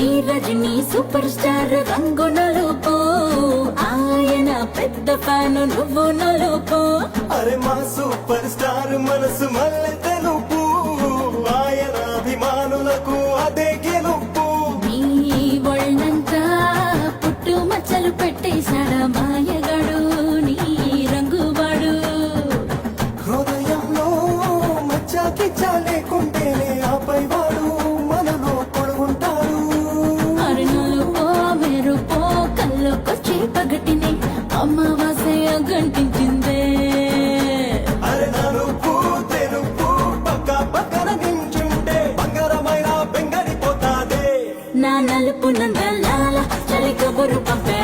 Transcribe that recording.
Rajani super star రంగు నలుపు ఆయన పెద్ద ఫ్యాను నువ్వు నలుపు అరే మా సూపర్ స్టార్ మనసు మల్లె తెలుపు ఆయన అభిమానులకు అదే గెలుపు నీ ఒళ్ళంతా పుట్టు మచ్చలు పెట్టేశాడ మాయగాడు నీ రంగువాడు హృదయంలో మచ్చాకి చాలేకుంటేనే ఆపై వాడు మనలో పొడుగుంటాడు అరుణులుపో మెరుపో కళ్ళకొచ్చి పగటిని అమావాస్య గంటించిందే అరే నలుపు తెలుపు పక్క పక్కన నించుంటే బంగారమైన బెంగడిపోతాదే నా నలుపు నందలాల చలి కబురు పంపే